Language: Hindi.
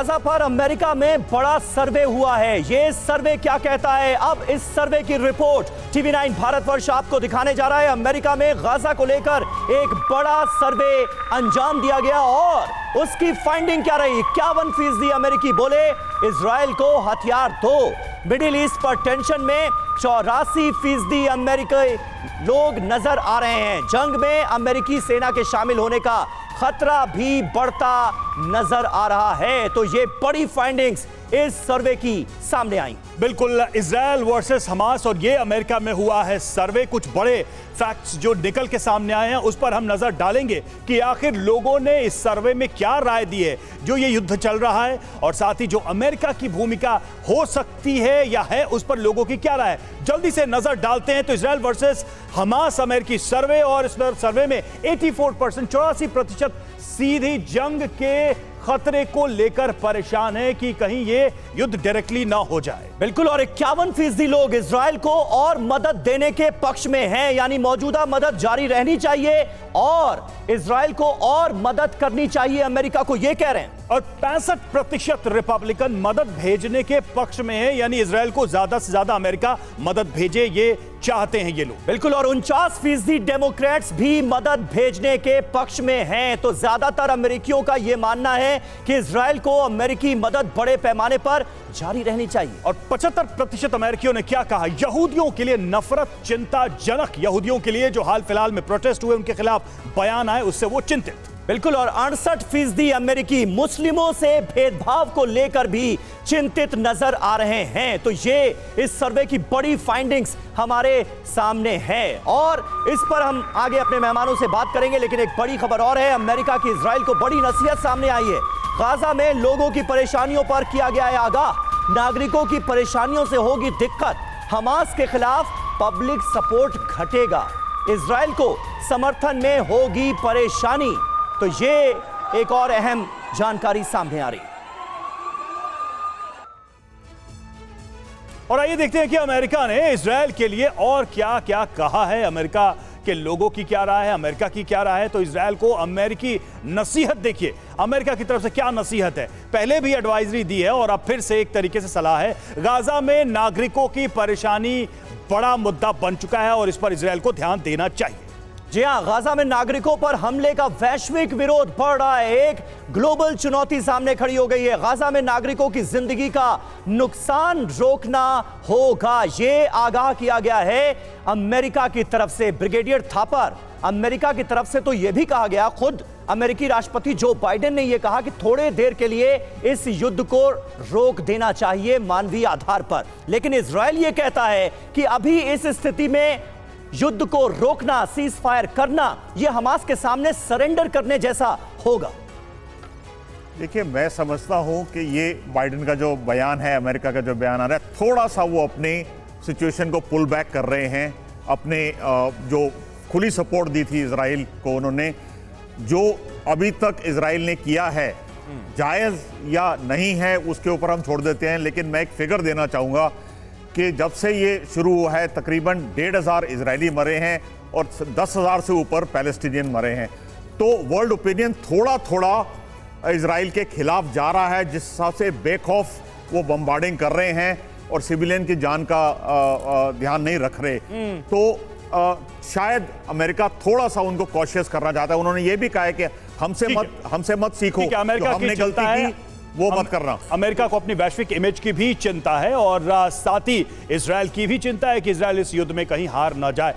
गाजा पर अमेरिका में बड़ा सर्वे हुआ है। ये सर्वे क्या कहता है, अब इस सर्वे की रिपोर्ट TV9 भारतवर्ष आपको दिखाने जा रहा है। अमेरिका में गाजा को लेकर एक बड़ा सर्वे अंजाम दिया गया और उसकी फाइंडिंग क्या रही। 51% अमेरिकी बोले इजराइल को हथियार दो। मिडिल ईस्ट पर टेंशन में 84% अमेरिकी लोग नजर आ रहे हैं। जंग में अमेरिकी सेना के शामिल होने का खतरा भी बढ़ता नजर आ रहा है। तो ये बड़ी फाइंडिंग्स इस सर्वे की सामने आई। बिल्कुल, इजराइल वर्सेस हमास और ये अमेरिका में हुआ है सर्वे। कुछ बड़े फैक्ट्स जो निकल के सामने आए हैं उस पर हम नजर डालेंगे कि आखिर लोगों ने इस सर्वे में क्या राय दी है जो ये युद्ध चल रहा है, और साथ ही जो अमेरिका की भूमिका हो सकती है या है उस पर लोगों की क्या राय है। जल्दी से नजर डालते हैं। तो इजराइल वर्सेस हमास अमेरिकी सर्वे, और इस सर्वे में 84% 84% सीधी जंग के खतरे को लेकर परेशान है कि कहीं ये युद्ध डायरेक्टली ना हो जाए। बिल्कुल, और 51% लोग इजराइल को और मदद देने के पक्ष में हैं, यानी मौजूदा मदद जारी रहनी चाहिए और इजराइल को और मदद करनी चाहिए अमेरिका को, ये कह रहे हैं। और 65% रिपब्लिकन मदद भेजने के पक्ष में है, यानी इजराइल को ज्यादा से ज्यादा अमेरिका मदद भेजे ये चाहते हैं ये लोग। बिल्कुल, और 49% डेमोक्रेट्स भी मदद भेजने के पक्ष में हैं। तो ज्यादातर अमेरिकियों का यह मानना है कि इजराइल को अमेरिकी मदद बड़े पैमाने पर जारी रहनी चाहिए। और 75% अमेरिकियों ने क्या कहा, यहूदियों के लिए नफरत चिंताजनक, यहूदियों के लिए जो हाल फिलहाल में प्रोटेस्ट हुए उनके खिलाफ बयान आए उससे वो चिंतित। बिल्कुल, और 68% अमेरिकी मुस्लिमों से भेदभाव को लेकर भी चिंतित नजर आ रहे हैं। तो ये इस सर्वे की बड़ी फाइंडिंग्स हमारे सामने है और इस पर हम आगे अपने मेहमानों से बात करेंगे। लेकिन एक बड़ी खबर और है, अमेरिका की इजराइल को बड़ी नसीहत सामने आई है। गाजा में लोगों की परेशानियों पर किया गया है आगाह, नागरिकों की परेशानियों से होगी दिक्कत, हमास के खिलाफ पब्लिक सपोर्ट घटेगा, इजराइल को समर्थन में होगी परेशानी। तो ये एक और अहम जानकारी सामने आ रही। और आइए देखते हैं कि अमेरिका ने इजराइल के लिए और क्या क्या कहा है, अमेरिका के लोगों की क्या राय है, अमेरिका की क्या राय है। तो इजराइल को अमेरिकी नसीहत देखिए, अमेरिका की तरफ से क्या नसीहत है। पहले भी एडवाइजरी दी है और अब फिर से एक तरीके से सलाह है। गाजा में नागरिकों की परेशानी बड़ा मुद्दा बन चुका है और इस पर इजराइल को ध्यान देना चाहिए। जी हां, गाजा में नागरिकों पर हमले का वैश्विक विरोध बढ़ रहा है। एक ग्लोबल चुनौती सामने खड़ी हो गई है। गाजा में नागरिकों की जिंदगी का नुकसान रोकना होगा, ये आगाह किया गया है अमेरिका की तरफ से। ब्रिगेडियर थापर, अमेरिका की तरफ से तो यह भी कहा गया, खुद अमेरिकी राष्ट्रपति जो बाइडेन ने यह कहा कि थोड़े देर के लिए इस युद्ध को रोक देना चाहिए मानवीय आधार पर। लेकिन इजराइल यह कहता है कि अभी इस स्थिति में युद्ध को रोकना, सीज फायर करना, यह हमास के सामने सरेंडर करने जैसा होगा। देखिए, मैं समझता हूं कि ये बाइडेन का जो बयान है, अमेरिका का जो बयान आ रहा है, थोड़ा सा वो अपने सिचुएशन को पुल बैक कर रहे हैं। अपने जो खुली सपोर्ट दी थी इजराइल को, उन्होंने जो अभी तक इजराइल ने किया है जायज़ या नहीं है उसके ऊपर हम छोड़ देते हैं। लेकिन मैं एक फिगर देना चाहूँगा कि जब से ये शुरू हुआ है तकरीबन 1,500 इजरायली मरे हैं और 10,000 से ऊपर पैलेस्टीनियन मरे हैं। तो वर्ल्ड ओपिनियन थोड़ा थोड़ा इजराइल के खिलाफ जा रहा है, जिस हिसाब से बेक ऑफ वो बम्बार्डिंग कर रहे हैं और सिविलियन की जान का ध्यान नहीं रख रहे। तो शायद अमेरिका थोड़ा सा उनको कॉशियस करना चाहता है। उन्होंने ये भी कहा है कि हमसे मत सीखो, अमेरिका हमने गलती की वो मत करना। अमेरिका को अपनी वैश्विक इमेज की भी चिंता है और साथ ही इजराइल की भी चिंता है कि इजराइल इस युद्ध में कहीं हार ना जाए।